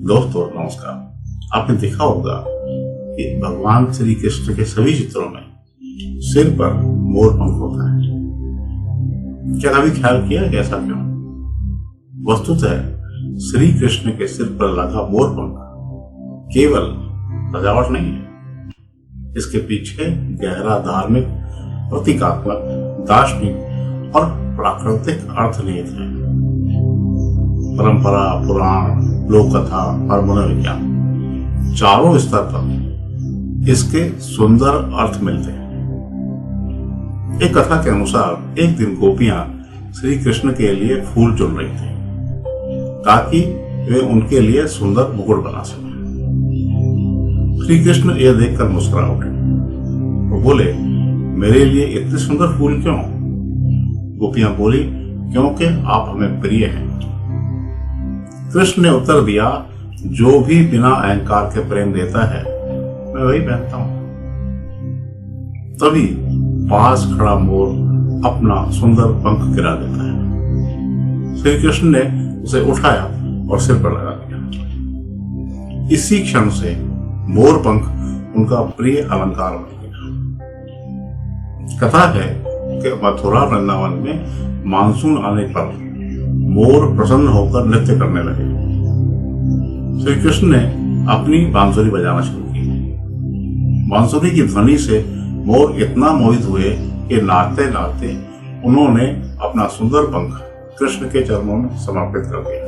दोस्तों नमस्कार। आपने देखा होगा कि भगवान श्री कृष्ण के सभी चित्रों में सिर पर मोर पंख होता है। क्या कभी ख्याल किया कि ऐसा क्यों? वस्तुतः श्री कृष्ण के सिर पर लगा मोर पंख केवल सजावट नहीं है, इसके पीछे गहरा धार्मिक, प्रतीकात्मक, दार्शनिक और प्राकृतिक अर्थ निहित है। परंपरा, पुराण, लोक कथा और मनोविज्ञान चारों स्तर पर इसके सुंदर अर्थ मिलते हैं। एक कथा के अनुसार एक दिन गोपियां श्री कृष्ण के लिए फूल चुन रही थी ताकि वे उनके लिए सुंदर मुकुट बना सकें। श्री कृष्ण यह देखकर मुस्कुरा उठे। वो बोले, मेरे लिए इतने सुंदर फूल क्यों? गोपियां बोली, क्योंकि आप हमें प्रिय हैं। कृष्ण ने उत्तर दिया, जो भी बिना अहंकार के प्रेम देता है मैं वही पहनता हूं। तभी पास खड़ा मोर अपना सुंदर पंख गिरा देता है। श्री कृष्ण ने उसे उठाया और सिर पर लगा दिया। इसी क्षण से मोर पंख उनका प्रिय अलंकार बन गया। कथा है कि मथुरा वृंदावन में मानसून आने पर मोर प्रसन्न होकर नृत्य करने लगे। श्री कृष्ण ने अपनी बांसुरी बजाना शुरू की। बांसुरी की ध्वनि से मोर इतना मोहित हुए कि नाचते नाचते उन्होंने अपना सुंदर पंख कृष्ण के चरणों में समर्पित कर दिया।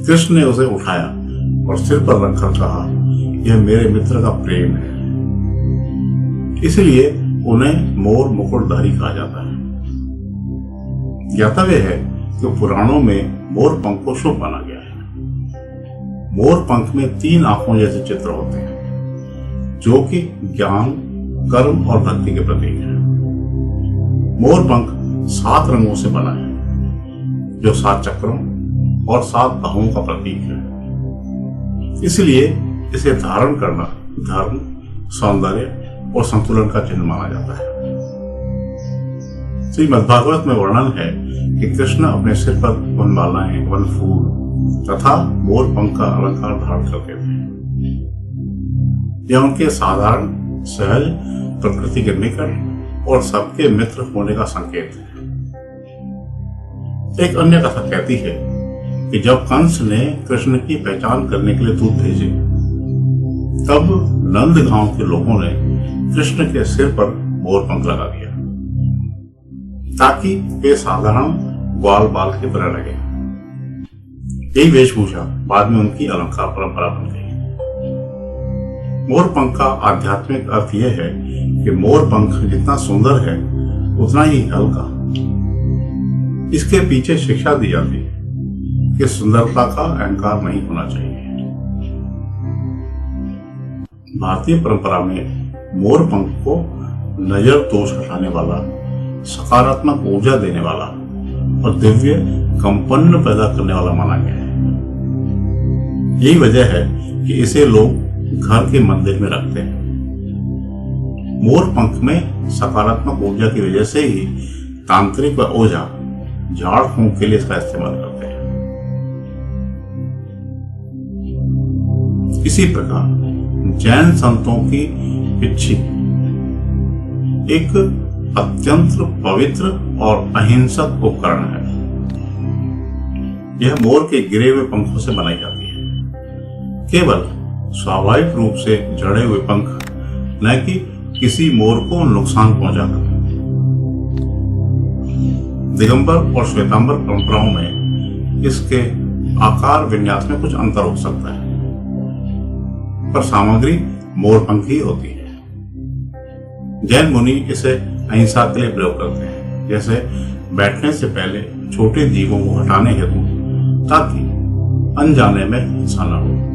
कृष्ण ने उसे उठाया और सिर पर रखकर कहा, यह मेरे मित्र का प्रेम है, इसलिए उन्हें मोर मुकुटधारी कहा जाता है। ज्ञातव्य है कि पुराणों में मोर पंख को शुभ माना गया है। मोर पंख में 3 आंखों जैसे चित्र होते हैं जो कि ज्ञान, कर्म और भक्ति के प्रतीक हैं। मोर पंख 7 रंगों से बना है जो 7 चक्रों और 7 बाहुओं का प्रतीक है। इसलिए इसे धारण करना धर्म, सौंदर्य और संतुलन का चिन्ह माना जाता है। श्रीमद्भागवत में वर्णन है कि कृष्ण अपने सिर पर वनमालाएं, वनफूल तथा मोर पंख का अलंकार धारण करते थे। यह उनके साधारण, सहज, प्रकृति के निकट और सबके मित्र होने का संकेत है। एक अन्य कथा कहती है कि जब कंस ने कृष्ण की पहचान करने के लिए दूत भेजे, तब नंद गांव के लोगों ने कृष्ण के सिर पर मोर पंख लगा दिया ताकि वे साधारण ग्वाल बाल की तरह लगे। यही वेशभूषा बाद में उनकी अलंकार परंपरा बन गई। मोर पंख का आध्यात्मिक अर्थ यह है कि मोर पंख जितना सुंदर है उतना ही हल्का। इसके पीछे शिक्षा दी जाती है कि सुंदरता का अहंकार नहीं होना चाहिए। भारतीय परंपरा में मोर पंख को नजर दोष हटाने वाला, सकारात्मक ऊर्जा देने वाला और दिव्य कंपन पैदा करने वाला माना गया है। यही वजह है कि इसे लोग घर के मंदिर में रखते हैं। मोर पंख में सकारात्मक ऊर्जा की वजह से ही तांत्रिक व ओझा झाड़ फूंक के लिए इसका इस्तेमाल करते हैं। इसी प्रकार जैन संतों की पिच्छी एक अत्यंत पवित्र और अहिंसक उपकरण है। यह मोर के गिरे हुए पंखों से बनाई जाती है। केवल स्वाभाविक रूप से जड़े हुए पंख, न कि किसी मोर को नुकसान पहुंचाकर। दिगंबर और श्वेतांबर परंपराओं में इसके आकार विन्यास में कुछ अंतर हो सकता है, पर सामग्री मोर पंख ही होती है। जैन मुनि इसे अहिंसा के लिए प्रयोग करते हैं, जैसे बैठने से पहले छोटे जीवों को हटाने हेतु, ताकि अनजाने में हिंसा न हो।